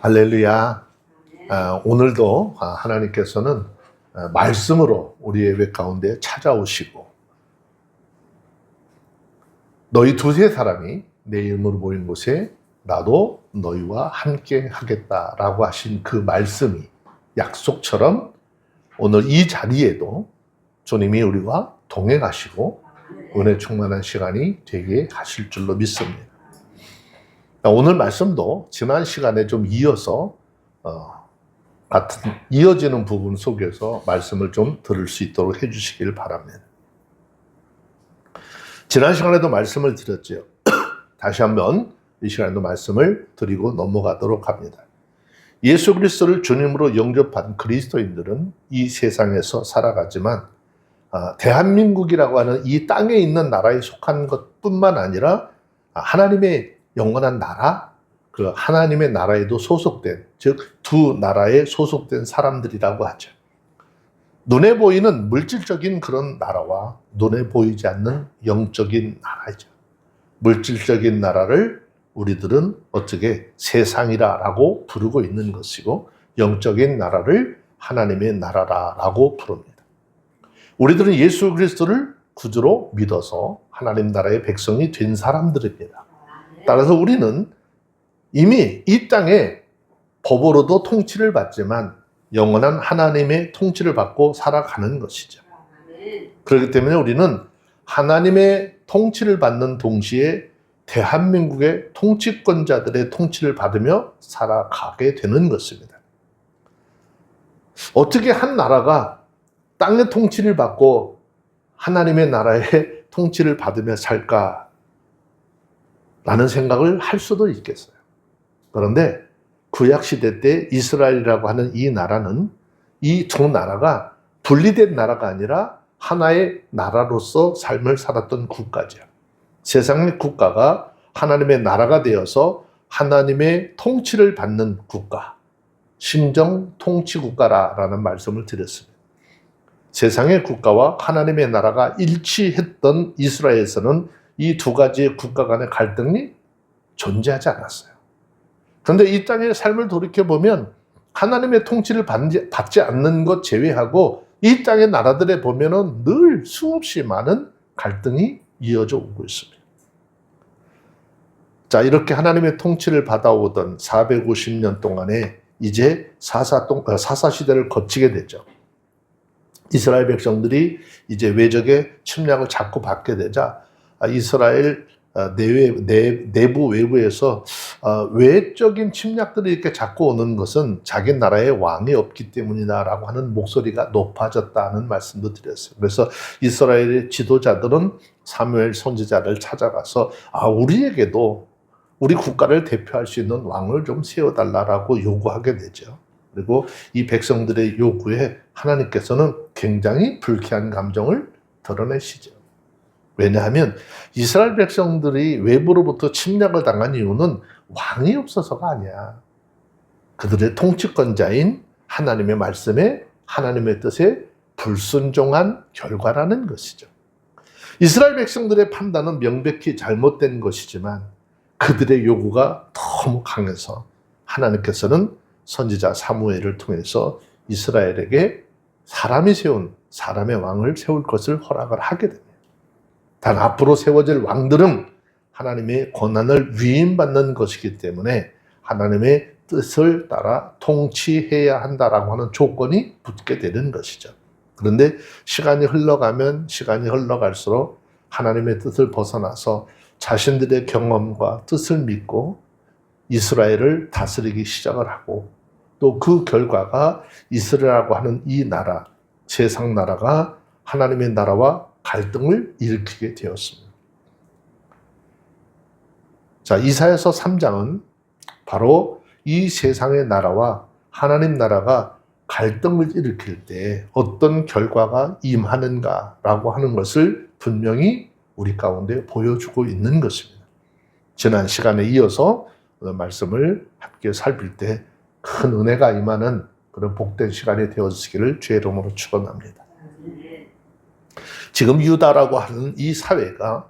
할렐루야. 오늘도 하나님께서는 말씀으로 우리 예배 가운데 찾아오시고 너희 두세 사람이 내 이름으로 모인 곳에 나도 너희와 함께 하겠다라고 하신 그 말씀이 약속처럼 오늘 이 자리에도 주님이 우리와 동행하시고 은혜 충만한 시간이 되게 하실 줄로 믿습니다. 오늘 말씀도 지난 시간에 좀 이어서 같은 이어지는 부분 속에서 말씀을 좀 들을 수 있도록 해주시길 바랍니다. 지난 시간에도 말씀을 드렸죠. 다시 한번 이 시간에도 말씀을 드리고 넘어가도록 합니다. 예수 그리스도를 주님으로 영접한 그리스도인들은 이 세상에서 살아가지만 대한민국이라고 하는 이 땅에 있는 나라에 속한 것뿐만 아니라 하나님의 영원한 나라, 그 하나님의 나라에도 소속된, 즉 두 나라에 소속된 사람들이라고 하죠. 눈에 보이는 물질적인 그런 나라와 눈에 보이지 않는 영적인 나라죠. 물질적인 나라를 우리들은 어떻게 세상이라고 부르고 있는 것이고, 영적인 나라를 하나님의 나라라고 부릅니다. 우리들은 예수 그리스도를 구주로 믿어서 하나님 나라의 백성이 된 사람들입니다. 따라서 우리는 이미 이 땅에 법으로도 통치를 받지만 영원한 하나님의 통치를 받고 살아가는 것이죠. 그렇기 때문에 우리는 하나님의 통치를 받는 동시에 대한민국의 통치권자들의 통치를 받으며 살아가게 되는 것입니다. 어떻게 한 나라가 땅의 통치를 받고 하나님의 나라의 통치를 받으며 살까? 라는 생각을 할 수도 있겠어요. 그런데 구약시대 때 이스라엘이라고 하는 이 나라는 이 두 나라가 분리된 나라가 아니라 하나의 나라로서 삶을 살았던 국가죠. 세상의 국가가 하나님의 나라가 되어서 하나님의 통치를 받는 국가, 신정 통치 국가라는 말씀을 드렸습니다. 세상의 국가와 하나님의 나라가 일치했던 이스라엘에서는 이 두 가지의 국가 간의 갈등이 존재하지 않았어요. 그런데 이 땅의 삶을 돌이켜보면 하나님의 통치를 받지 않는 것 제외하고 이 땅의 나라들에 보면은 늘 수없이 많은 갈등이 이어져 오고 있습니다. 자, 이렇게 하나님의 통치를 받아오던 450년 동안에 이제 사사 시대를 거치게 되죠. 이스라엘 백성들이 이제 외적의 침략을 자꾸 받게 되자 이스라엘 내부 외부에서 외적인 침략들이 이렇게 자꾸 오는 것은 자기 나라에 왕이 없기 때문이다라고 하는 목소리가 높아졌다는 말씀도 드렸어요. 그래서 이스라엘의 지도자들은 사무엘 선지자를 찾아가서 우리에게도 우리 국가를 대표할 수 있는 왕을 좀 세워달라고 요구하게 되죠. 그리고 이 백성들의 요구에 하나님께서는 굉장히 불쾌한 감정을 드러내시죠. 왜냐하면 이스라엘 백성들이 외부로부터 침략을 당한 이유는 왕이 없어서가 아니야. 그들의 통치권자인 하나님의 말씀에 하나님의 뜻에 불순종한 결과라는 것이죠. 이스라엘 백성들의 판단은 명백히 잘못된 것이지만 그들의 요구가 너무 강해서 하나님께서는 선지자 사무엘을 통해서 이스라엘에게 사람이 세운 사람의 왕을 세울 것을 허락을 하게 됩니다. 단 앞으로 세워질 왕들은 하나님의 권한을 위임받는 것이기 때문에 하나님의 뜻을 따라 통치해야 한다라고 하는 조건이 붙게 되는 것이죠. 그런데 시간이 흘러갈수록 하나님의 뜻을 벗어나서 자신들의 경험과 뜻을 믿고 이스라엘을 다스리기 시작을 하고 또 그 결과가 이스라엘이라고 하는 이 나라, 세상 나라가 하나님의 나라와 갈등을 일으키게 되었습니다. 자, 이사야서 3장은 바로 이 세상의 나라와 하나님 나라가 갈등을 일으킬 때 어떤 결과가 임하는가라고 하는 것을 분명히 우리 가운데 보여주고 있는 것입니다. 지난 시간에 이어서 말씀을 함께 살필 때 큰 은혜가 임하는 그런 복된 시간이 되어지기를 주의 이름으로 축원합니다. 지금 유다라고 하는 이 사회가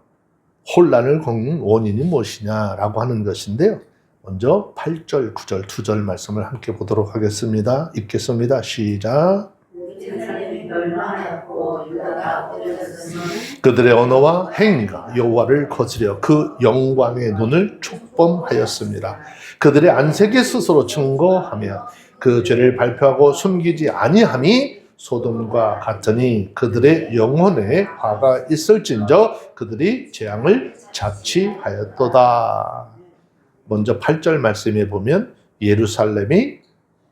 혼란을 겪는 원인이 무엇이냐라고 하는 것인데요. 먼저 8절, 9절, 2절 말씀을 함께 보도록 하겠습니다. 읽겠습니다. 시작. 그들의 언어와 행위가 여호와를 거스려 그 영광의 눈을 촉범하였습니다. 그들의 안색이 스스로 증거하며 그 죄를 발표하고 숨기지 아니함이 소돔과 같으니 그들의 영혼에 화가 있을진저 그들이 재앙을 자취하였도다. 먼저 8절 말씀에 보면 예루살렘이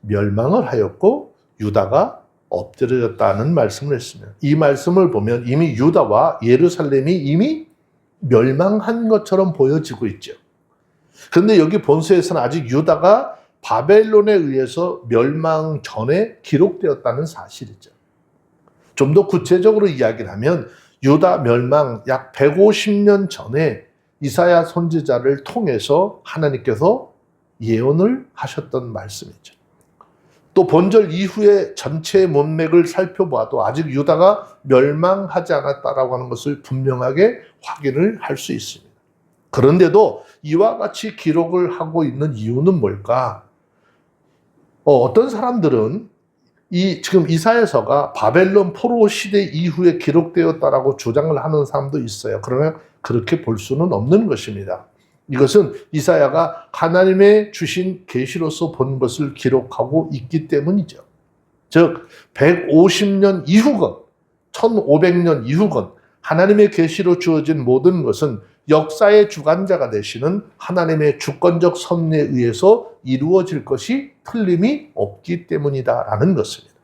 멸망을 하였고 유다가 엎드려졌다는 말씀을 했습니다. 이 말씀을 보면 이미 유다와 예루살렘이 이미 멸망한 것처럼 보여지고 있죠. 그런데 여기 본서에서는 아직 유다가 바벨론에 의해서 멸망 전에 기록되었다는 사실이죠. 좀 더 구체적으로 이야기를 하면 유다 멸망 약 150년 전에 이사야 선지자를 통해서 하나님께서 예언을 하셨던 말씀이죠. 또 본절 이후의 전체 문맥을 살펴봐도 아직 유다가 멸망하지 않았다라고 하는 것을 분명하게 확인을 할 수 있습니다. 그런데도 이와 같이 기록을 하고 있는 이유는 뭘까? 어떤 사람들은 지금 이사야서가 바벨론 포로 시대 이후에 기록되었다라고 주장을 하는 사람도 있어요. 그러나 그렇게 볼 수는 없는 것입니다. 이것은 이사야가 하나님의 주신 계시로서 본 것을 기록하고 있기 때문이죠. 즉 150년 이후건 1500년 이후건 하나님의 계시로 주어진 모든 것은 역사의 주관자가 되시는 하나님의 주권적 섭리에 의해서 이루어질 것이 틀림이 없기 때문이다라는 것입니다.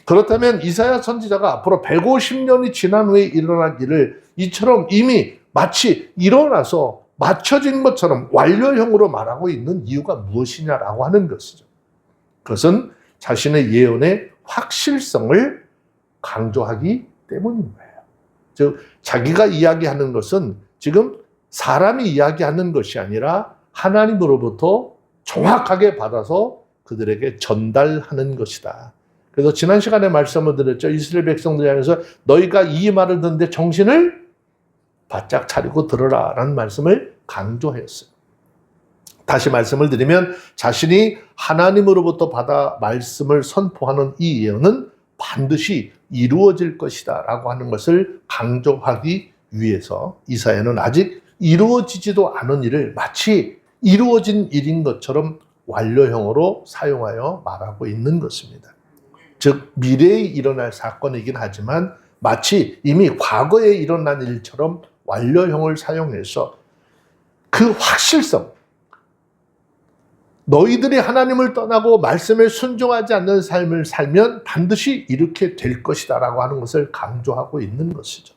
그렇다면 이사야 선지자가 앞으로 150년이 지난 후에 일어날 일을 이처럼 이미 마치 일어나서 맞춰진 것처럼 완료형으로 말하고 있는 이유가 무엇이냐라고 하는 것이죠. 그것은 자신의 예언의 확실성을 강조하기 때문인 거예요. 즉 자기가 이야기하는 것은 지금 사람이 이야기하는 것이 아니라 하나님으로부터 정확하게 받아서 그들에게 전달하는 것이다. 그래서 지난 시간에 말씀을 드렸죠. 이스라엘 백성들 향해서 너희가 이 말을 듣는데 정신을 바짝 차리고 들으라 라는 말씀을 강조했어요. 다시 말씀을 드리면 자신이 하나님으로부터 받아 말씀을 선포하는 이 예언은 반드시 이루어질 것이다 라고 하는 것을 강조하기 위해서 이사야는 아직 이루어지지도 않은 일을 마치 이루어진 일인 것처럼 완료형으로 사용하여 말하고 있는 것입니다. 즉 미래에 일어날 사건이긴 하지만 마치 이미 과거에 일어난 일처럼 완료형을 사용해서 그 확실성, 너희들이 하나님을 떠나고 말씀에 순종하지 않는 삶을 살면 반드시 이렇게 될 것이다 라고 하는 것을 강조하고 있는 것이죠.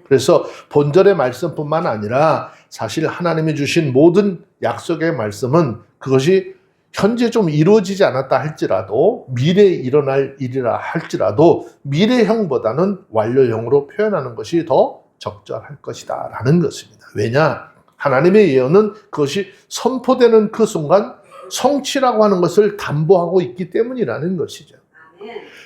그래서 본절의 말씀뿐만 아니라 사실 하나님이 주신 모든 약속의 말씀은 그것이 현재 좀 이루어지지 않았다 할지라도 미래에 일어날 일이라 할지라도 미래형보다는 완료형으로 표현하는 것이 더 적절할 것이다 라는 것입니다. 왜냐? 하나님의 예언은 그것이 선포되는 그 순간 성취라고 하는 것을 담보하고 있기 때문이라는 것이죠.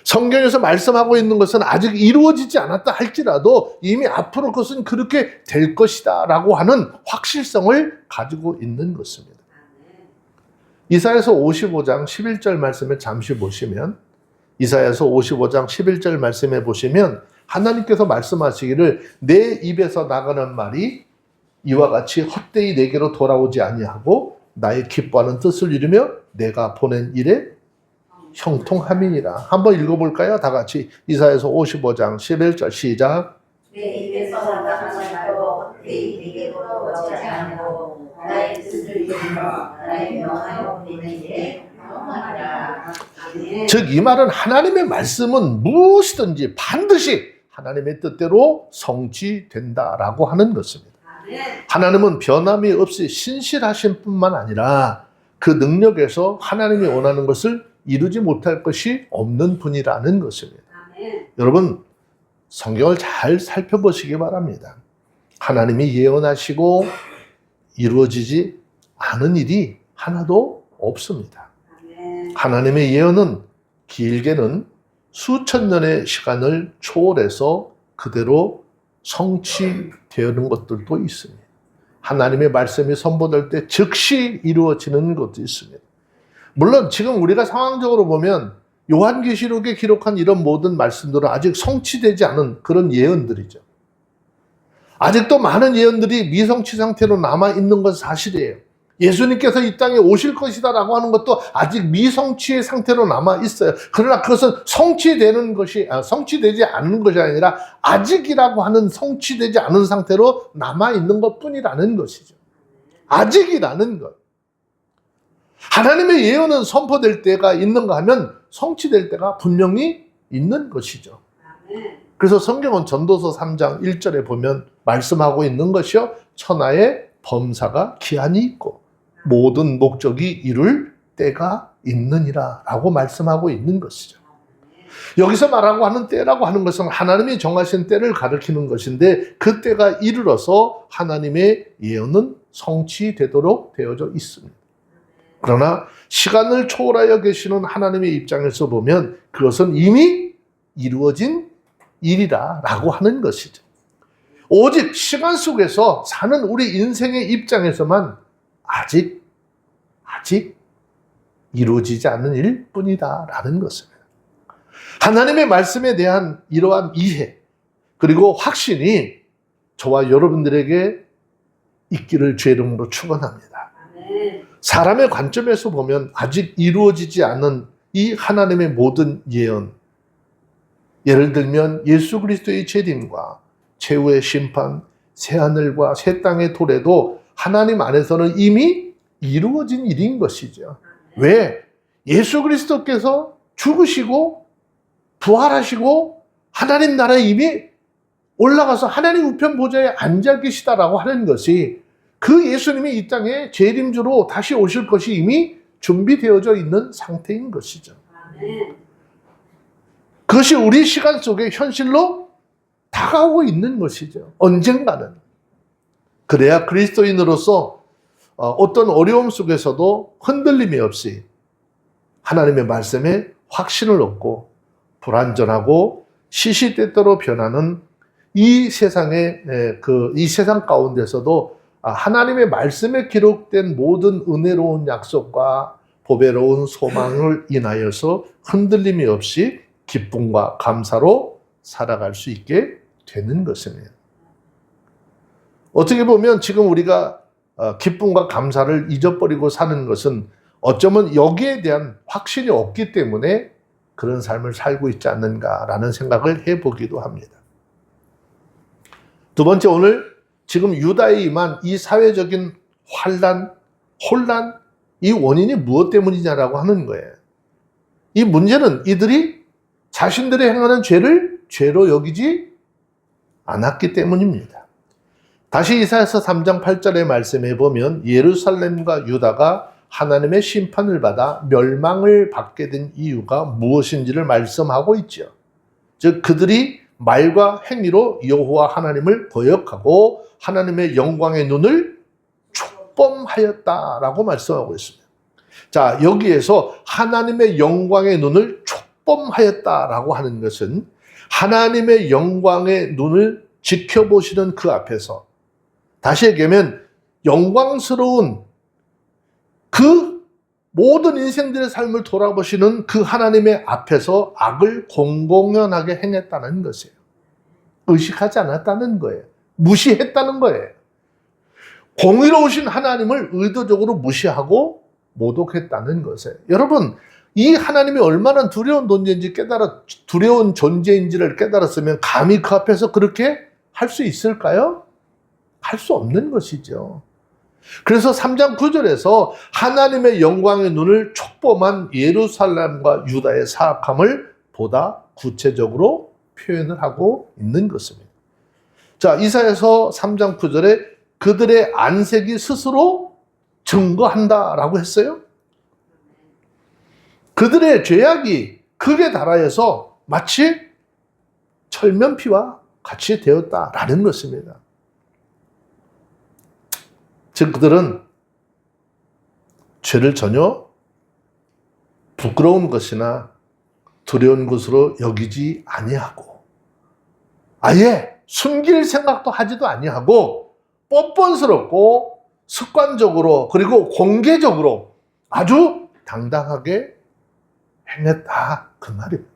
성경에서 말씀하고 있는 것은 아직 이루어지지 않았다 할지라도 이미 앞으로 그것은 그렇게 될 것이다 라고 하는 확실성을 가지고 있는 것입니다. 이사야서 55장 11절 말씀을 잠시 보시면 이사야서 55장 11절 말씀에 보시면 하나님께서 말씀하시기를 내 입에서 나가는 말이 이와 같이 헛되이 내게로 돌아오지 아니하고 나의 기뻐하는 뜻을 이루며 내가 보낸 일에 형통함이니라. 한번 읽어볼까요? 다 같이 이사야서 55장 11절 시작. 내 입에서 나가는 말도 헛되이 내게로 돌아오지 아니하고 나의 뜻을 이루며 나의 명하여 보낸 일에 형통하리라. 즉 이 말은 하나님의 말씀은 무엇이든지 반드시 하나님의 뜻대로 성취된다라고 하는 것입니다. 하나님은 변함이 없이 신실하신 뿐만 아니라 그 능력에서 하나님이 원하는 것을 이루지 못할 것이 없는 분이라는 것입니다. 여러분 성경을 잘 살펴보시기 바랍니다. 하나님이 예언하시고 이루어지지 않은 일이 하나도 없습니다. 하나님의 예언은 길게는 수천 년의 시간을 초월해서 그대로 성취되는 것들도 있습니다. 하나님의 말씀이 선포될 때 즉시 이루어지는 것도 있습니다. 물론 지금 우리가 상황적으로 보면 요한계시록에 기록한 이런 모든 말씀들은 아직 성취되지 않은 그런 예언들이죠. 아직도 많은 예언들이 미성취 상태로 남아있는 건 사실이에요. 예수님께서 이 땅에 오실 것이다 라고 하는 것도 아직 미성취의 상태로 남아있어요. 그러나 그것은 성취되지 않는 것이 아니라 아직이라고 하는 성취되지 않은 상태로 남아있는 것 뿐이라는 것이죠. 아직이라는 것. 하나님의 예언은 선포될 때가 있는가 하면 성취될 때가 분명히 있는 것이죠. 그래서 성경은 전도서 3장 1절에 보면 말씀하고 있는 것이요. 천하의 범사가 기한이 있고 모든 목적이 이룰 때가 있느니라 라고 말씀하고 있는 것이죠. 여기서 말하고 하는 때라고 하는 것은 하나님이 정하신 때를 가리키는 것인데 그 때가 이르러서 하나님의 예언은 성취되도록 되어져 있습니다. 그러나 시간을 초월하여 계시는 하나님의 입장에서 보면 그것은 이미 이루어진 일이다 라고 하는 것이죠. 오직 시간 속에서 사는 우리 인생의 입장에서만 아직 이루어지지 않는 일뿐이다 라는 것입니다. 하나님의 말씀에 대한 이러한 이해 그리고 확신이 저와 여러분들에게 있기를 주의 이름으로 축원합니다. 사람의 관점에서 보면 아직 이루어지지 않은 이 하나님의 모든 예언, 예를 들면 예수 그리스도의 재림과 최후의 심판, 새하늘과 새 땅의 도래도 하나님 안에서는 이미 이루어진 일인 것이죠. 왜? 예수 그리스도께서 죽으시고 부활하시고 하나님 나라에 이미 올라가서 하나님 우편 보좌에 앉아 계시다라고 하는 것이 그 예수님이 이 땅에 재림주로 다시 오실 것이 이미 준비되어져 있는 상태인 것이죠. 그것이 우리 시간 속에 현실로 다가오고 있는 것이죠. 언젠가는. 그래야 그리스도인으로서 어떤 어려움 속에서도 흔들림이 없이 하나님의 말씀에 확신을 얻고 불완전하고 시시때때로 변하는 이 세상의 이 세상 가운데서도 하나님의 말씀에 기록된 모든 은혜로운 약속과 보배로운 소망을 인하여서 흔들림이 없이 기쁨과 감사로 살아갈 수 있게 되는 것입니다. 어떻게 보면 지금 우리가 기쁨과 감사를 잊어버리고 사는 것은 어쩌면 여기에 대한 확신이 없기 때문에 그런 삶을 살고 있지 않는가라는 생각을 해보기도 합니다. 두 번째, 오늘 지금 유다에 임한 이 사회적인 혼란, 이 원인이 무엇 때문이냐라고 하는 거예요. 이 문제는 이들이 자신들이 행하는 죄를 죄로 여기지 않았기 때문입니다. 다시 이사야서 3장 8절의 말씀에 보면 예루살렘과 유다가 하나님의 심판을 받아 멸망을 받게 된 이유가 무엇인지를 말씀하고 있죠. 즉 그들이 말과 행위로 여호와 하나님을 거역하고 하나님의 영광의 눈을 촉범하였다라고 말씀하고 있습니다. 자, 여기에서 하나님의 영광의 눈을 촉범하였다라고 하는 것은 하나님의 영광의 눈을 지켜보시는 그 앞에서, 다시 얘기하면 영광스러운 그 모든 인생들의 삶을 돌아보시는 그 하나님의 앞에서 악을 공공연하게 행했다는 것이에요. 의식하지 않았다는 거예요. 무시했다는 거예요. 공의로우신 하나님을 의도적으로 무시하고 모독했다는 것이에요. 여러분, 이 하나님이 얼마나 두려운 존재인지를 깨달았으면 감히 그 앞에서 그렇게 할 수 있을까요? 할 수 없는 것이죠. 그래서 3장 9절에서 하나님의 영광의 눈을 촉범한 예루살렘과 유다의 사악함을 보다 구체적으로 표현을 하고 있는 것입니다. 자, 이사야서 3장 9절에 그들의 안색이 스스로 증거한다라고 했어요. 그들의 죄악이 극에 달하여서 마치 철면피와 같이 되었다라는 것입니다. 즉 그들은 죄를 전혀 부끄러운 것이나 두려운 것으로 여기지 아니하고 아예 숨길 생각도 하지도 아니하고 뻔뻔스럽고 습관적으로 그리고 공개적으로 아주 당당하게 행했다 그 말입니다.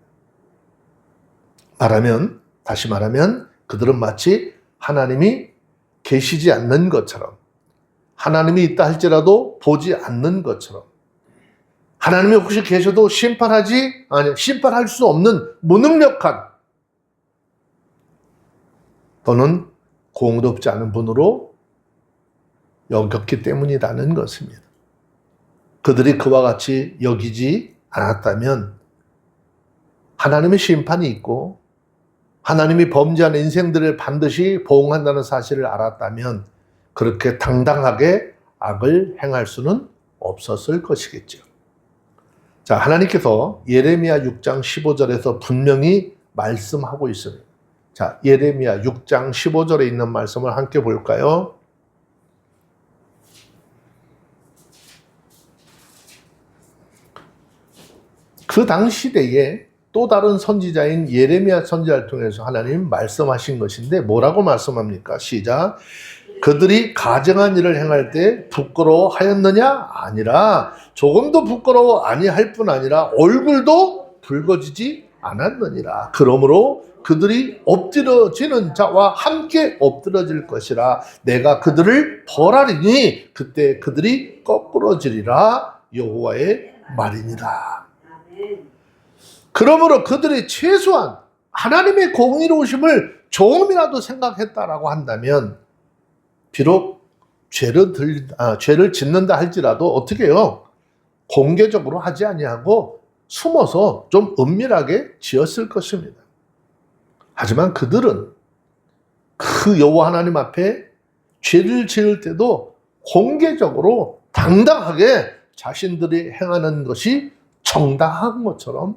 다시 말하면 그들은 마치 하나님이 계시지 않는 것처럼, 하나님이 있다 할지라도 보지 않는 것처럼, 하나님이 혹시 계셔도 심판할 수 없는 무능력한 또는 공의롭지 않은 분으로 여겼기 때문이라는 것입니다. 그들이 그와 같이 여기지 않았다면 하나님의 심판이 있고 하나님이 범죄한 인생들을 반드시 보응한다는 사실을 알았다면 그렇게 당당하게 악을 행할 수는 없었을 것이겠죠. 자, 하나님께서 예레미야 6장 15절에서 분명히 말씀하고 있습니다. 자, 예레미야 6장 15절에 있는 말씀을 함께 볼까요? 그 당시대에 또 다른 선지자인 예레미야 선지자를 통해서 하나님 말씀하신 것인데 뭐라고 말씀합니까? 시작. 그들이 가증한 일을 행할 때 부끄러워하였느냐? 아니라 조금도 부끄러워 아니할 뿐 아니라 얼굴도 붉어지지 않았느니라. 그러므로 그들이 엎드러지는 자와 함께 엎드러질 것이라. 내가 그들을 벌하리니 그때 그들이 거꾸러지리라. 여호와의 말이니라. 그러므로 그들이 최소한 하나님의 공의로우심을 조금이라도 생각했다라고 한다면 비록 죄를 짓는다 할지라도 어떻게 해요? 공개적으로 하지 아니하고 숨어서 좀 은밀하게 지었을 것입니다. 하지만 그들은 그 여호와 하나님 앞에 죄를 지을 때도 공개적으로 당당하게 자신들이 행하는 것이 정당한 것처럼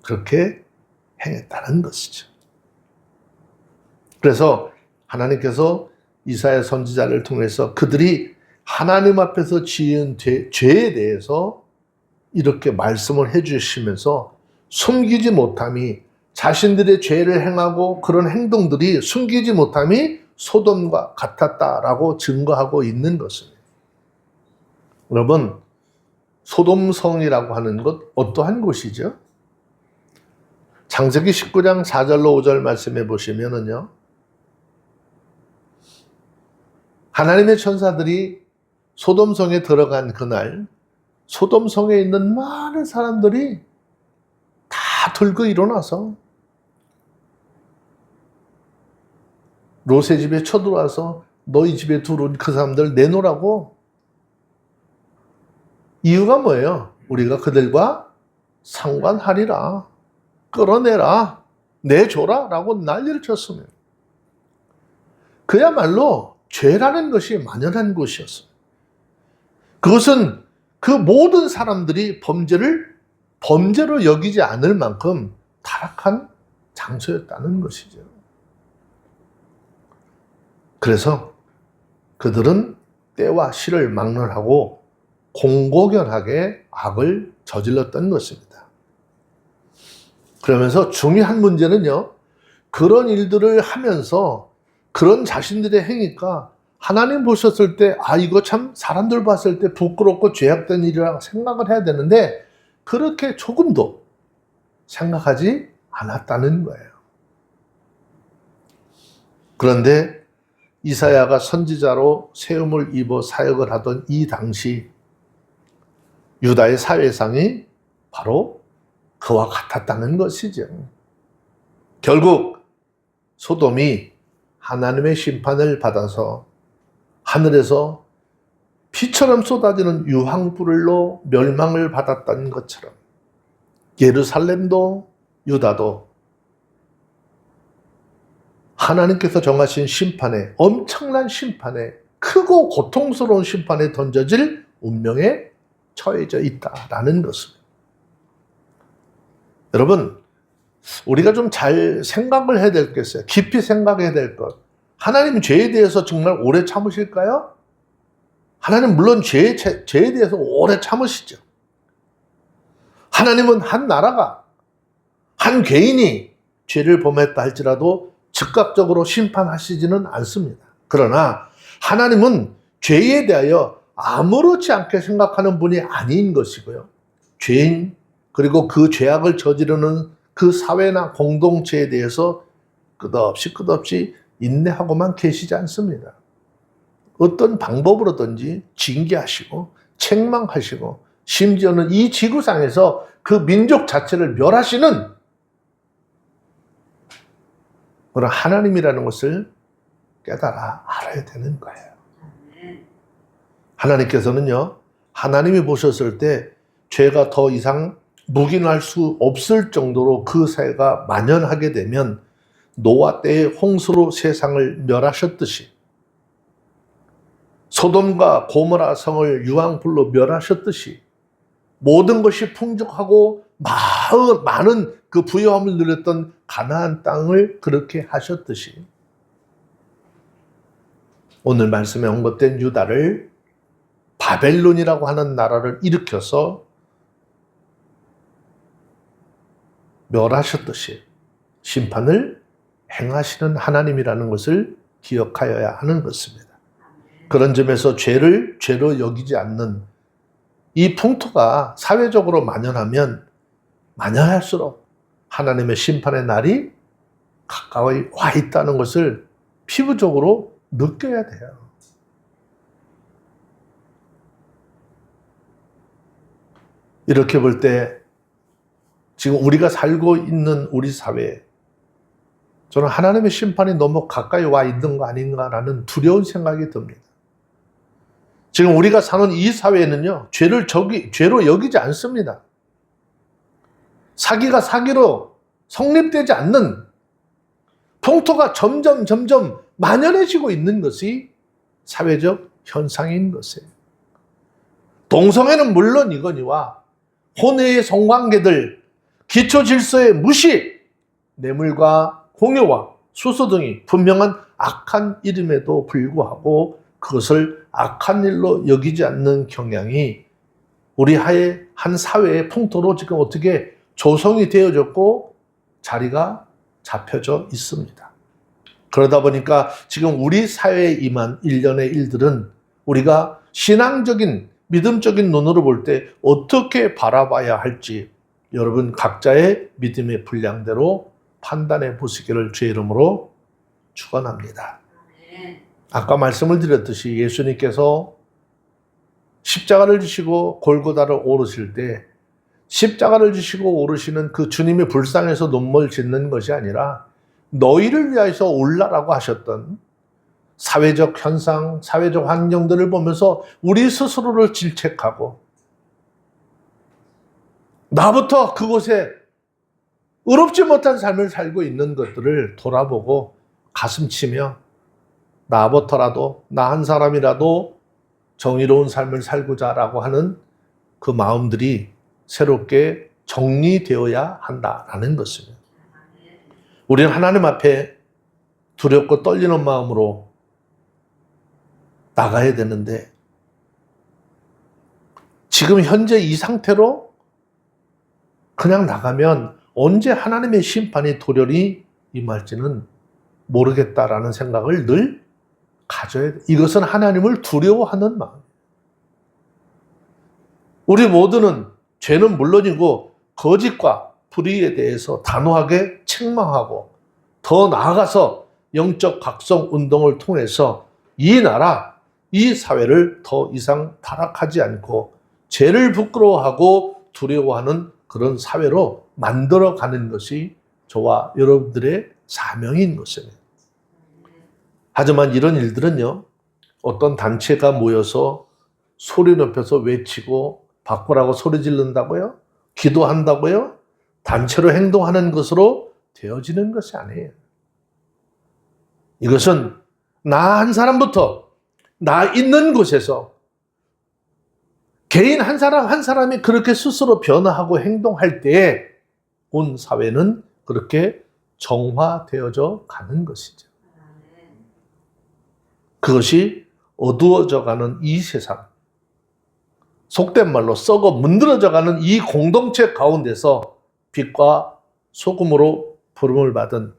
그렇게 행했다는 것이죠. 그래서 하나님께서 이사야 선지자를 통해서 그들이 하나님 앞에서 지은 죄에 대해서 이렇게 말씀을 해주시면서 숨기지 못함이, 자신들의 죄를 행하고 그런 행동들이 숨기지 못함이 소돔과 같았다라고 증거하고 있는 것입니다. 여러분, 소돔성이라고 하는 것 어떠한 곳이죠? 창세기 19장 4절로 5절 말씀해 보시면은요, 하나님의 천사들이 소돔성에 들어간 그날 소돔성에 있는 많은 사람들이 다 들고 일어나서 롯의 집에 쳐들어와서 너희 집에 들어온 그 사람들 내놓으라고. 이유가 뭐예요? 우리가 그들과 상관하리라, 끌어내라, 내줘라 라고 난리를 쳤습니다. 그야말로 죄라는 것이 만연한 곳이었어요. 그것은 그 모든 사람들이 범죄로 여기지 않을 만큼 타락한 장소였다는 것이죠. 그래서 그들은 때와 시를 막론하고 공공연하게 악을 저질렀던 것입니다. 그러면서 중요한 문제는요, 그런 일들을 하면서 그런 자신들의 행위가 하나님 보셨을 때 이거 참 사람들 봤을 때 부끄럽고 죄악된 일이라고 생각을 해야 되는데 그렇게 조금도 생각하지 않았다는 거예요. 그런데 이사야가 선지자로 세움을 입어 사역을 하던 이 당시 유다의 사회상이 바로 그와 같았다는 것이죠. 결국 소돔이 하나님의 심판을 받아서 하늘에서 피처럼 쏟아지는 유황불로 멸망을 받았던 것처럼 예루살렘도 유다도 하나님께서 정하신 심판에, 엄청난 심판에, 크고 고통스러운 심판에 던져질 운명에 처해져 있다라는 것입니다. 여러분, 우리가 좀 잘 생각을 해야 될 게 있어요. 깊이 생각해야 될 것. 하나님은 죄에 대해서 정말 오래 참으실까요? 하나님 물론 죄에 대해서 오래 참으시죠. 하나님은 한 나라가, 한 개인이 죄를 범했다 할지라도 즉각적으로 심판하시지는 않습니다. 그러나 하나님은 죄에 대하여 아무렇지 않게 생각하는 분이 아닌 것이고요. 죄인 그리고 그 죄악을 저지르는 그 사회나 공동체에 대해서 끝없이 인내하고만 계시지 않습니다. 어떤 방법으로든지 징계하시고 책망하시고 심지어는 이 지구상에서 그 민족 자체를 멸하시는 그런 하나님이라는 것을 깨달아 알아야 되는 거예요. 하나님께서는요, 하나님이 보셨을 때 죄가 더 이상 묵인할 수 없을 정도로 그 사회가 만연하게 되면 노아 때의 홍수로 세상을 멸하셨듯이 소돔과 고모라 성을 유황불로 멸하셨듯이 모든 것이 풍족하고 많은 그 부유함을 누렸던 가나안 땅을 그렇게 하셨듯이 오늘 말씀에 언급된 유다를 바벨론이라고 하는 나라를 일으켜서 멸하셨듯이 심판을 행하시는 하나님이라는 것을 기억하여야 하는 것입니다. 그런 점에서 죄를 죄로 여기지 않는 이 풍토가 사회적으로 만연하면 만연할수록 하나님의 심판의 날이 가까이 와 있다는 것을 피부적으로 느껴야 돼요. 이렇게 볼 때 지금 우리가 살고 있는 우리 사회에 저는 하나님의 심판이 너무 가까이 와 있는 거 아닌가라는 두려운 생각이 듭니다. 지금 우리가 사는 이 사회에는요, 죄로 여기지 않습니다. 사기가 사기로 성립되지 않는 풍토가 점점 만연해지고 있는 것이 사회적 현상인 것이에요. 동성애는 물론이거니와 혼외의 성관계들, 기초 질서의 무시, 뇌물과 공여와 수수 등이 분명한 악한 이름에도 불구하고 그것을 악한 일로 여기지 않는 경향이 우리 한 사회의 풍토로 지금 어떻게 조성이 되어졌고 자리가 잡혀져 있습니다. 그러다 보니까 지금 우리 사회에 임한 일련의 일들은 우리가 신앙적인 믿음적인 눈으로 볼 때 어떻게 바라봐야 할지 여러분 각자의 믿음의 분량대로 판단해 보시기를 주의 이름으로 축원합니다. 아까 말씀을 드렸듯이 예수님께서 십자가를 지시고 골고다를 오르실 때 십자가를 지시고 오르시는 그 주님의 불쌍해서 눈물 짓는 것이 아니라 너희를 위하여서 올라라고 하셨던 사회적 현상, 사회적 환경들을 보면서 우리 스스로를 질책하고 나부터 그곳에 의롭지 못한 삶을 살고 있는 것들을 돌아보고 가슴치며 나부터라도 나 한 사람이라도 정의로운 삶을 살고자라고 하는 그 마음들이 새롭게 정리되어야 한다라는 것입니다. 우리는 하나님 앞에 두렵고 떨리는 마음으로 나가야 되는데 지금 현재 이 상태로 그냥 나가면 언제 하나님의 심판이 도련히 임할지는 모르겠다라는 생각을 늘 가져야 돼. 이것은 하나님을 두려워하는 마음. 우리 모두는 죄는 물론이고 거짓과 불의에 대해서 단호하게 책망하고 더 나아가서 영적 각성 운동을 통해서 이 나라, 이 사회를 더 이상 타락하지 않고 죄를 부끄러워하고 두려워하는 그런 사회로 만들어가는 것이 저와 여러분들의 사명인 것입니다. 하지만 이런 일들은요, 어떤 단체가 모여서 소리 높여서 외치고 바꾸라고 소리 지른다고요? 기도한다고요? 단체로 행동하는 것으로 되어지는 것이 아니에요. 이것은 나 한 사람부터 나 있는 곳에서 개인 한 사람 한 사람이 그렇게 스스로 변화하고 행동할 때에 온 사회는 그렇게 정화되어져 가는 것이죠. 그것이 어두워져 가는 이 세상, 속된 말로 썩어 문드러져 가는 이 공동체 가운데서 빛과 소금으로 부름을 받은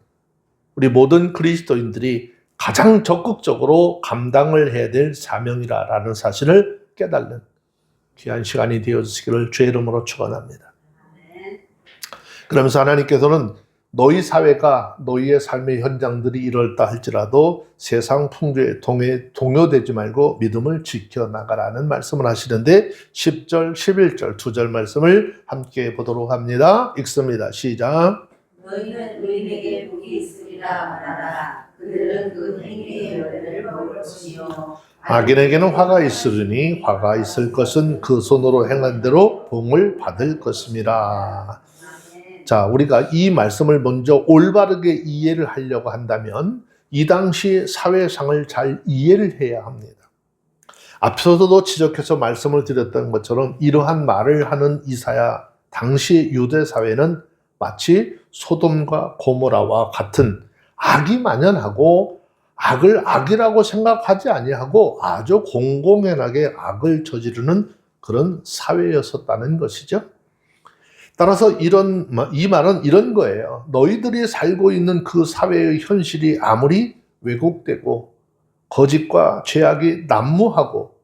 우리 모든 그리스도인들이 가장 적극적으로 감당을 해야 될 사명이라는 사실을 깨닫는 귀한 시간이 되어주시기를 주의 이름으로 축원합니다. 그러면서 하나님께서는 너희 사회가 너희의 삶의 현장들이 이럴다 할지라도 세상 풍조에 동요되지 말고 믿음을 지켜나가라는 말씀을 하시는데 10절, 11절 두 절 말씀을 함께 보도록 합니다. 읽습니다. 시작. 너희는 의인에게 복이 있으리라 말하라. 그들은 그 행위의 열매를 먹을 것이요 악인에게는 화가 있으리니 화가 있을 것은 그 손으로 행한 대로 봉을 받을 것입니다. 자, 우리가 이 말씀을 먼저 올바르게 이해를 하려고 한다면 이 당시 사회상을 잘 이해를 해야 합니다. 앞서서도 지적해서 말씀을 드렸던 것처럼 이러한 말을 하는 이사야 당시 유대 사회는 마치 소돔과 고모라와 같은 악이 만연하고 악을 악이라고 생각하지 아니하고 아주 공공연하게 악을 저지르는 그런 사회였었다는 것이죠. 따라서 이 말은 이런 거예요. 너희들이 살고 있는 그 사회의 현실이 아무리 왜곡되고 거짓과 죄악이 난무하고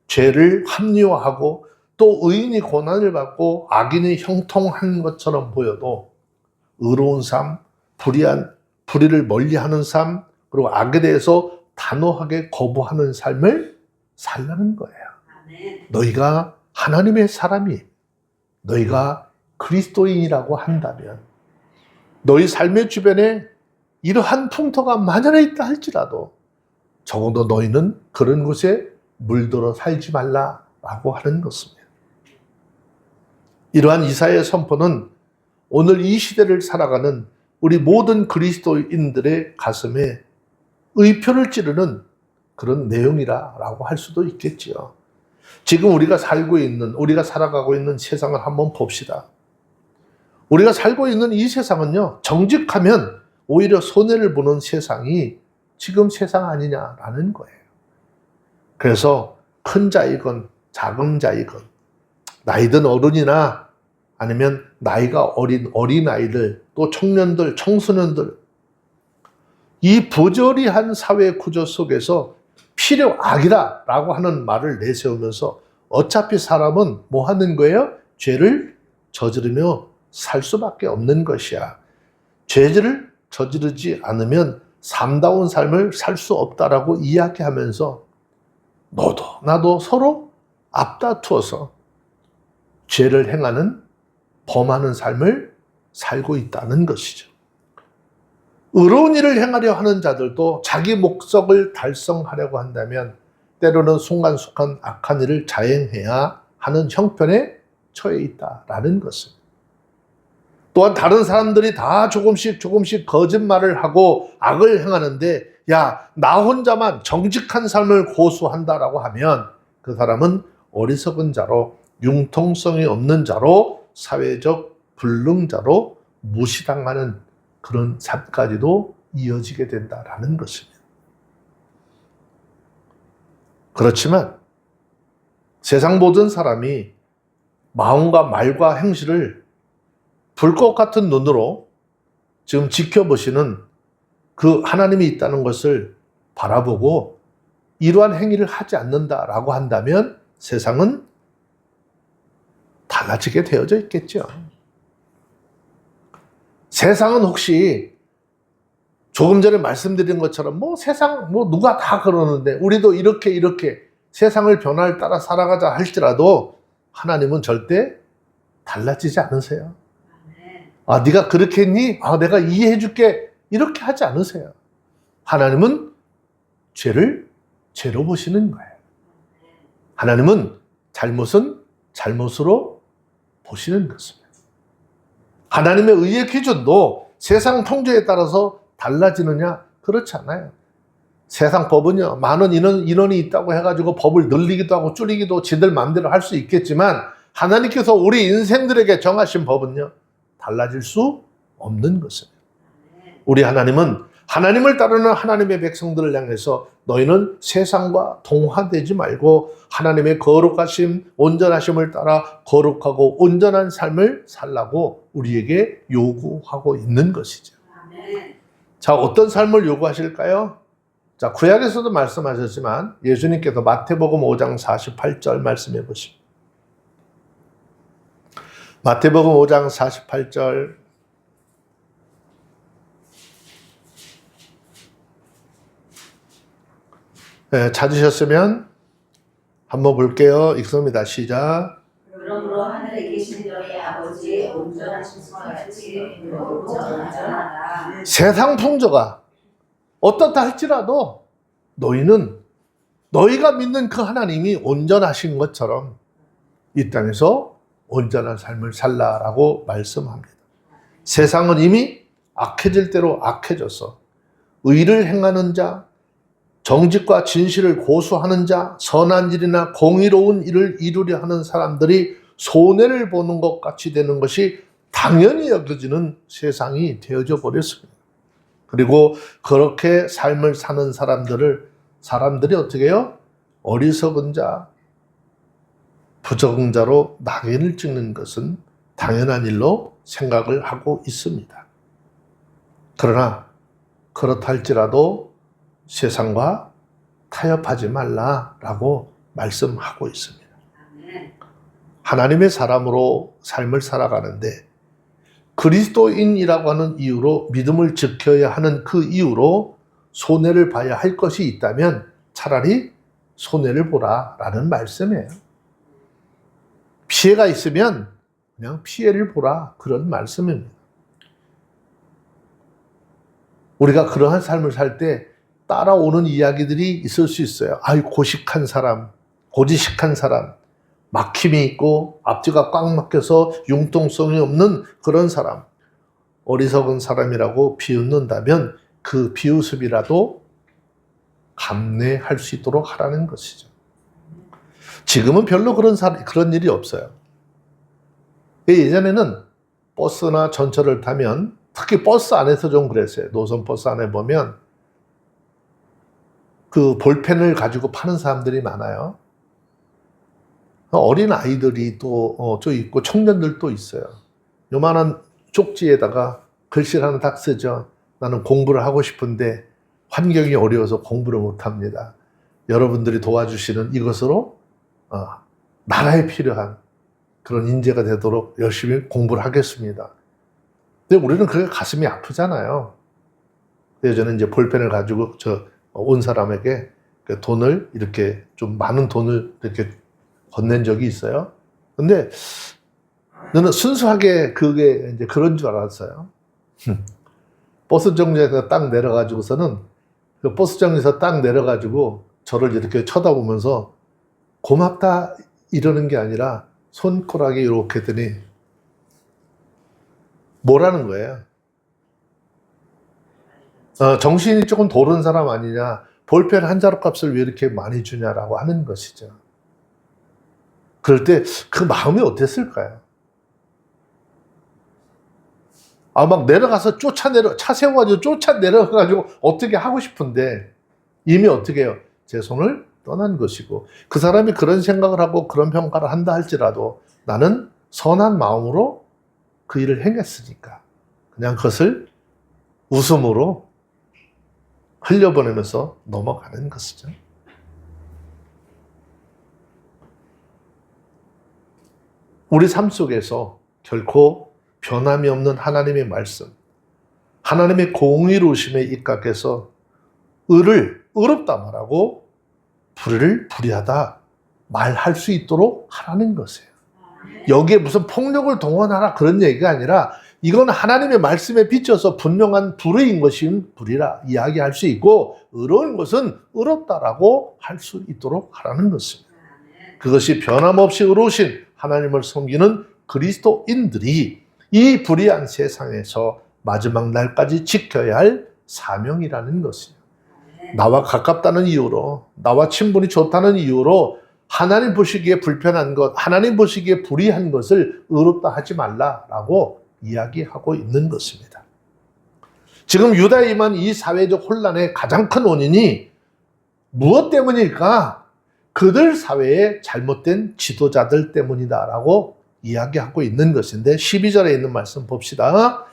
죄를 합리화하고 또 의인이 고난을 받고 악인이 형통한 것처럼 보여도 의로운 삶, 불의를 멀리하는 삶, 그리고 악에 대해서 단호하게 거부하는 삶을 살라는 거예요. 너희가 하나님의 사람이, 너희가 그리스도인이라고 한다면 너희 삶의 주변에 이러한 풍토가 만연해 있다 할지라도 적어도 너희는 그런 곳에 물들어 살지 말라라고 하는 것입니다. 이러한 이사야의 선포는 오늘 이 시대를 살아가는 우리 모든 그리스도인들의 가슴에 의표를 찌르는 그런 내용이라고 할 수도 있겠지요. 지금 우리가 살아가고 있는 세상을 한번 봅시다. 우리가 살고 있는 이 세상은요, 정직하면 오히려 손해를 보는 세상이 지금 세상 아니냐라는 거예요. 그래서 큰 자이건 작은 자이건 나이든 어른이나 아니면 나이가 어린 아이들 또 청년들, 청소년들 이 부조리한 사회 구조 속에서 필요악이다라고 하는 말을 내세우면서 어차피 사람은 뭐 하는 거예요? 죄를 저지르며 살 수밖에 없는 것이야. 죄를 저지르지 않으면 삶다운 삶을 살 수 없다라고 이야기하면서 너도 나도 서로 앞다투어서 죄를 행하는 범하는 삶을 살고 있다는 것이죠. 의로운 일을 행하려 하는 자들도 자기 목적을 달성하려고 한다면 때로는 순간순간 악한 일을 자행해야 하는 형편에 처해 있다라는 것입니다. 또한 다른 사람들이 다 조금씩 거짓말을 하고 악을 행하는데 야, 나 혼자만 정직한 삶을 고수한다라고 하면 그 사람은 어리석은 자로 융통성이 없는 자로 사회적 불능자로 무시당하는 그런 삶까지도 이어지게 된다라는 것입니다. 그렇지만 세상 모든 사람이 마음과 말과 행실을 불꽃 같은 눈으로 지금 지켜보시는 그 하나님이 있다는 것을 바라보고 이러한 행위를 하지 않는다라고 한다면 세상은 달라지게 되어져 있겠죠. 세상은 혹시 조금 전에 말씀드린 것처럼 세상 누가 다 그러는데 우리도 이렇게 세상을 변화를 따라 살아가자 할지라도 하나님은 절대 달라지지 않으세요. 아, 네가 그렇게 했니? 아, 내가 이해해 줄게. 이렇게 하지 않으세요. 하나님은 죄를 죄로 보시는 거예요. 하나님은 잘못은 잘못으로 보시는 것입니다. 하나님의 의의 기준도 세상 통제에 따라서 달라지느냐? 그렇지 않아요. 세상 법은요, 많은 인원이 있다고 해가지고 법을 늘리기도 하고 줄이기도 지들 마음대로 할 수 있겠지만 하나님께서 우리 인생들에게 정하신 법은요, 달라질 수 없는 것입니다. 우리 하나님은 하나님을 따르는 하나님의 백성들을 향해서 너희는 세상과 동화되지 말고 하나님의 거룩하심, 온전하심을 따라 거룩하고 온전한 삶을 살라고 우리에게 요구하고 있는 것이죠. 자, 어떤 삶을 요구하실까요? 자, 구약에서도 말씀하셨지만 예수님께서 마태복음 5장 48절 말씀해 보십시오. 마태복음 5장 48절. 네, 찾으셨으면 한번 볼게요. 읽습니다. 시작. 그러므로 하늘에 계신 너희 아버지의 온전하신 수와 같이 너도 온전하라. 세상 풍조가 어떻다 할지라도 너희는 너희가 믿는 그 하나님이 온전하신 것처럼 이 땅에서 온전한 삶을 살라라고 말씀합니다. 세상은 이미 악해질 대로 악해져서 의를 행하는 자, 정직과 진실을 고수하는 자, 선한 일이나 공의로운 일을 이루려 하는 사람들이 손해를 보는 것 같이 되는 것이 당연히 여겨지는 세상이 되어져 버렸습니다. 그리고 그렇게 삶을 사는 사람들이 어떻게 해요? 어리석은 자, 부적응자로 낙인을 찍는 것은 당연한 일로 생각을 하고 있습니다. 그러나 그렇다 할지라도 세상과 타협하지 말라라고 말씀하고 있습니다. 하나님의 사람으로 삶을 살아가는데 그리스도인이라고 하는 이유로 믿음을 지켜야 하는 그 이유로 손해를 봐야 할 것이 있다면 차라리 손해를 보라라는 말씀이에요. 피해가 있으면 그냥 피해를 보라 그런 말씀입니다. 우리가 그러한 삶을 살 때 따라오는 이야기들이 있을 수 있어요. 아유, 고식한 사람, 고지식한 사람, 막힘이 있고 앞뒤가 꽉 막혀서 융통성이 없는 그런 사람, 어리석은 사람이라고 비웃는다면 그 비웃음이라도 감내할 수 있도록 하라는 것이죠. 지금은 별로 그런 일이 없어요. 예전에는 버스나 전철을 타면 특히 버스 안에서 좀 그랬어요. 노선 버스 안에 보면 그 볼펜을 가지고 파는 사람들이 많아요. 어린 아이들이 또 있고 청년들도 있어요. 요만한 쪽지에다가 글씨를 하나 딱 쓰죠. 나는 공부를 하고 싶은데 환경이 어려워서 공부를 못합니다. 여러분들이 도와주시는 이것으로 나라에 필요한 그런 인재가 되도록 열심히 공부를 하겠습니다. 근데 우리는 그게 가슴이 아프잖아요. 예전에 이제 볼펜을 가지고 온 사람에게 돈을 이렇게 좀 많은 돈을 이렇게 건넨 적이 있어요. 근데 저는 순수하게 그게 이제 그런 줄 알았어요. 버스 정류장에서 딱 내려가지고서는 그 버스 정류장에서 딱 내려가지고 저를 이렇게 쳐다보면서 고맙다 이러는 게 아니라 손가락이 이렇게 했더니 뭐라는 거예요? 정신이 조금 도른 사람 아니냐, 볼펜 한 자루 값을 왜 이렇게 많이 주냐라고 하는 것이죠. 그럴 때 그 마음이 어땠을까요? 막 내려가서 차 세워가지고 내려가가지고 어떻게 하고 싶은데 이미 어떻게 해요? 제 손을 떠난 것이고, 그 사람이 그런 생각을 하고 그런 평가를 한다 할지라도 나는 선한 마음으로 그 일을 행했으니까 그냥 그것을 웃음으로 흘려보내면서 넘어가는 것이죠. 우리 삶 속에서 결코 변함이 없는 하나님의 말씀, 하나님의 공의로우심에 입각해서 의를 의롭다 말하고 불의를 불의하다 말할 수 있도록 하라는 것이에요. 여기에 무슨 폭력을 동원하라 그런 얘기가 아니라 이건 하나님의 말씀에 비춰서 분명한 불의인 것이 불의라 이야기할 수 있고, 의로운 것은 의롭다라고 할 수 있도록 하라는 것입니다. 그것이 변함없이 의로우신 하나님을 섬기는 그리스도인들이 이 불의한 세상에서 마지막 날까지 지켜야 할 사명이라는 것이에요. 나와 가깝다는 이유로, 나와 친분이 좋다는 이유로 하나님 보시기에 불편한 것, 하나님 보시기에 불의한 것을 의롭다 하지 말라라고 이야기하고 있는 것입니다. 지금 유다에 임한 이 사회적 혼란의 가장 큰 원인이 무엇 때문일까? 그들 사회의 잘못된 지도자들 때문이다라고 이야기하고 있는 것인데, 12절에 있는 말씀 봅시다.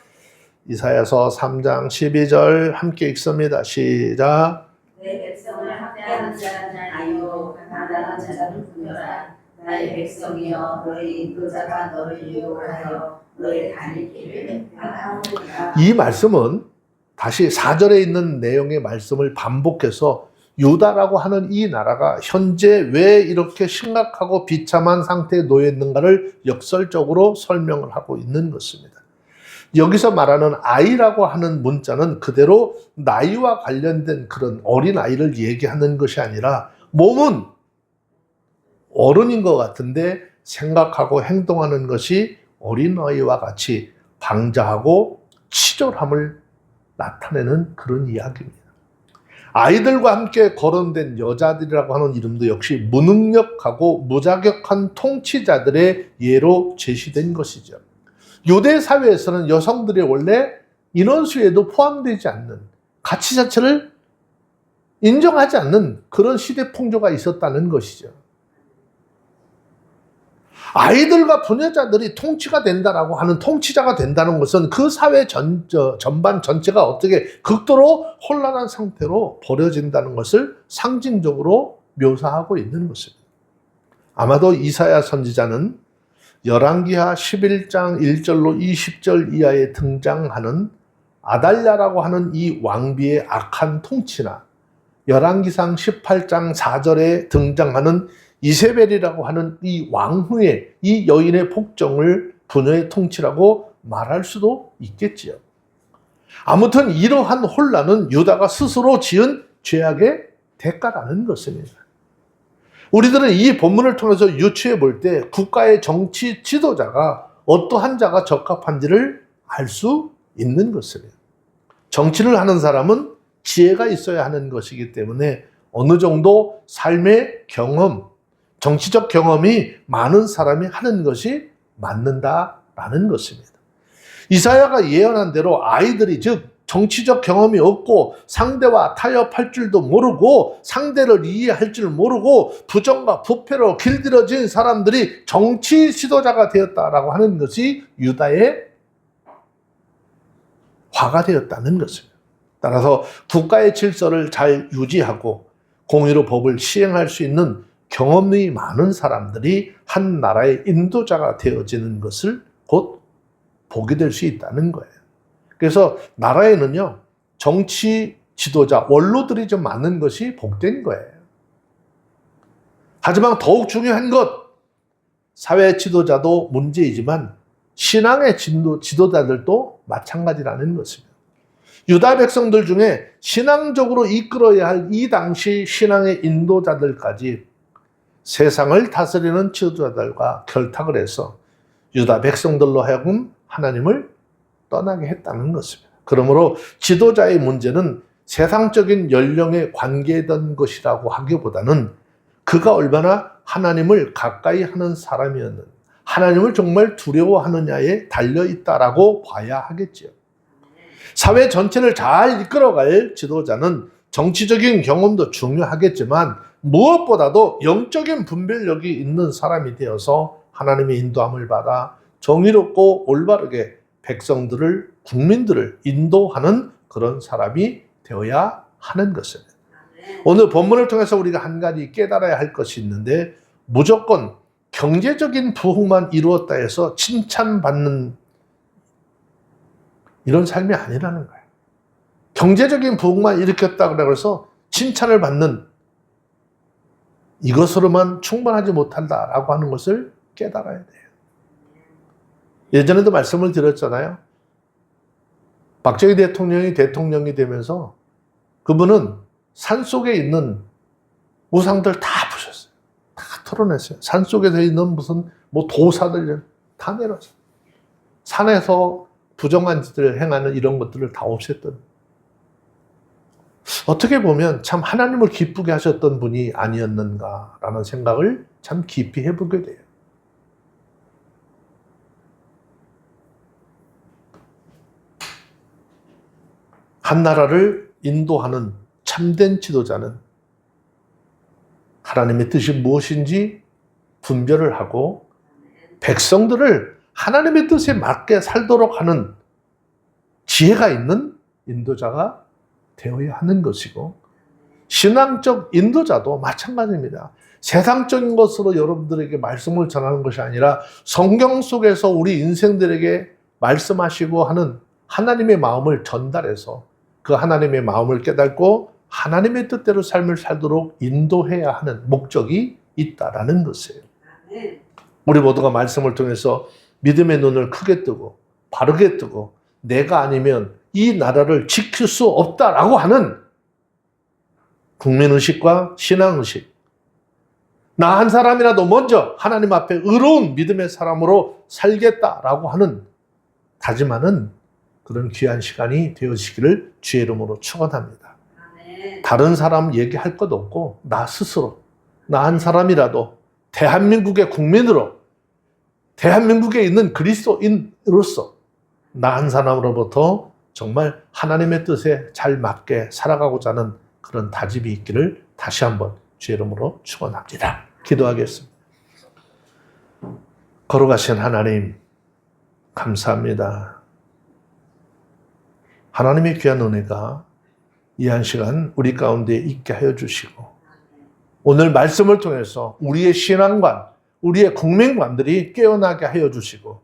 이사야서 3장 12절 함께 읽습니다. 시작. 내 백성을 학대하는 자는 아니요 나다는 자는 분노라. 나의 백성이여 너의 인도자가 너를 유혹하여 너의 다닐 길을 막하느니라. 이 말씀은 다시 4절에 있는 내용의 말씀을 반복해서 유다라고 하는 이 나라가 현재 왜 이렇게 심각하고 비참한 상태에 놓여 있는가를 역설적으로 설명을 하고 있는 것입니다. 여기서 말하는 아이라고 하는 문자는 그대로 나이와 관련된 그런 어린아이를 얘기하는 것이 아니라 몸은 어른인 것 같은데 생각하고 행동하는 것이 어린아이와 같이 방자하고 치졸함을 나타내는 그런 이야기입니다. 아이들과 함께 거론된 여자들이라고 하는 이름도 역시 무능력하고 무자격한 통치자들의 예로 제시된 것이죠. 유대 사회에서는 여성들이 원래 인원수에도 포함되지 않는, 가치 자체를 인정하지 않는 그런 시대 풍조가 있었다는 것이죠. 아이들과 부녀자들이 통치가 된다라고 하는, 통치자가 된다는 것은 그 사회 전반 전체가 어떻게 극도로 혼란한 상태로 벌어진다는 것을 상징적으로 묘사하고 있는 것입니다. 아마도 이사야 선지자는 열왕기하 11장 1절로 20절 이하에 등장하는 아달랴라고 하는 이 왕비의 악한 통치나 열왕기상 18장 4절에 등장하는 이세벨이라고 하는 이 왕후의, 이 여인의 폭정을 부녀의 통치라고 말할 수도 있겠지요. 아무튼 이러한 혼란은 유다가 스스로 지은 죄악의 대가라는 것입니다. 우리들은 이 본문을 통해서 유추해 볼 때 국가의 정치 지도자가 어떠한 자가 적합한지를 알 수 있는 것입니다. 정치를 하는 사람은 지혜가 있어야 하는 것이기 때문에 어느 정도 삶의 경험, 정치적 경험이 많은 사람이 하는 것이 맞는다라는 것입니다. 이사야가 예언한 대로 아이들이, 즉 정치적 경험이 없고 상대와 타협할 줄도 모르고 상대를 이해할 줄 모르고 부정과 부패로 길들여진 사람들이 정치 지도자가 되었다라고 하는 것이 유다의 화가 되었다는 것입니다. 따라서 국가의 질서를 잘 유지하고 공의로 법을 시행할 수 있는 경험이 많은 사람들이 한 나라의 인도자가 되어지는 것을 곧 보게 될 수 있다는 거예요. 그래서 나라에는요, 정치 지도자, 원로들이 좀 많은 것이 복된 거예요. 하지만 더욱 중요한 것, 사회 지도자도 문제이지만 신앙의 지도자들도 마찬가지라는 것입니다. 유다 백성들 중에 신앙적으로 이끌어야 할 이 당시 신앙의 인도자들까지 세상을 다스리는 지도자들과 결탁을 해서 유다 백성들로 하여금 하나님을 떠나게 했다는 것입니다. 그러므로 지도자의 문제는 세상적인 연령에 관계된 것이라고 하기보다는 그가 얼마나 하나님을 가까이 하는 사람이었는지, 하나님을 정말 두려워하느냐에 달려있다라고 봐야 하겠지요. 사회 전체를 잘 이끌어갈 지도자는 정치적인 경험도 중요하겠지만 무엇보다도 영적인 분별력이 있는 사람이 되어서 하나님의 인도함을 받아 정의롭고 올바르게 백성들을, 국민들을 인도하는 그런 사람이 되어야 하는 것입니다. 오늘 본문을 통해서 우리가 한 가지 깨달아야 할 것이 있는데, 무조건 경제적인 부흥만 이루었다 해서 칭찬받는 이런 삶이 아니라는 거예요. 경제적인 부흥만 일으켰다 그래서 칭찬을 받는 이것으로만 충분하지 못한다라고 하는 것을 깨달아야 돼요. 예전에도 말씀을 드렸잖아요. 박정희 대통령이 되면서 그분은 산속에 있는 우상들 다 부셨어요. 다 털어냈어요. 산속에 있는 무슨 도사들 다 내려서 산에서 부정한 짓을 행하는 이런 것들을 다 없앴던, 어떻게 보면 참 하나님을 기쁘게 하셨던 분이 아니었는가라는 생각을 참 깊이 해보게 돼요. 한 나라를 인도하는 참된 지도자는 하나님의 뜻이 무엇인지 분별을 하고 백성들을 하나님의 뜻에 맞게 살도록 하는 지혜가 있는 인도자가 되어야 하는 것이고, 신앙적 인도자도 마찬가지입니다. 세상적인 것으로 여러분들에게 말씀을 전하는 것이 아니라 성경 속에서 우리 인생들에게 말씀하시고 하는 하나님의 마음을 전달해서 그 하나님의 마음을 깨닫고 하나님의 뜻대로 삶을 살도록 인도해야 하는 목적이 있다라는 것이에요. 우리 모두가 말씀을 통해서 믿음의 눈을 크게 뜨고 바르게 뜨고 내가 아니면 이 나라를 지킬 수 없다라고 하는 국민의식과 신앙의식, 나 한 사람이라도 먼저 하나님 앞에 의로운 믿음의 사람으로 살겠다라고 하는 다짐하는 그런 귀한 시간이 되어지기를 주의 이름으로 축원합니다. 다른 사람 얘기할 것 없고 나 스스로, 나 한 사람이라도 대한민국의 국민으로, 대한민국에 있는 그리스도인으로서 나 한 사람으로부터 정말 하나님의 뜻에 잘 맞게 살아가고자 하는 그런 다짐이 있기를 다시 한번 주의 이름으로 축원합니다. 기도하겠습니다. 걸어가신 하나님 감사합니다. 하나님의 귀한 은혜가 이 한 시간 우리 가운데 있게 하여 주시고 오늘 말씀을 통해서 우리의 신앙관, 우리의 국민관들이 깨어나게 하여 주시고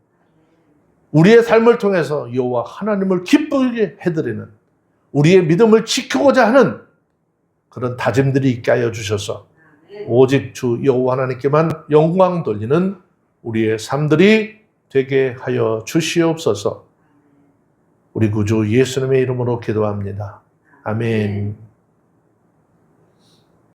우리의 삶을 통해서 여호와 하나님을 기쁘게 해드리는 우리의 믿음을 지키고자 하는 그런 다짐들이 있게 하여 주셔서 오직 주 여호와 하나님께만 영광 돌리는 우리의 삶들이 되게 하여 주시옵소서. 우리 구주 예수님의 이름으로 기도합니다. 아멘.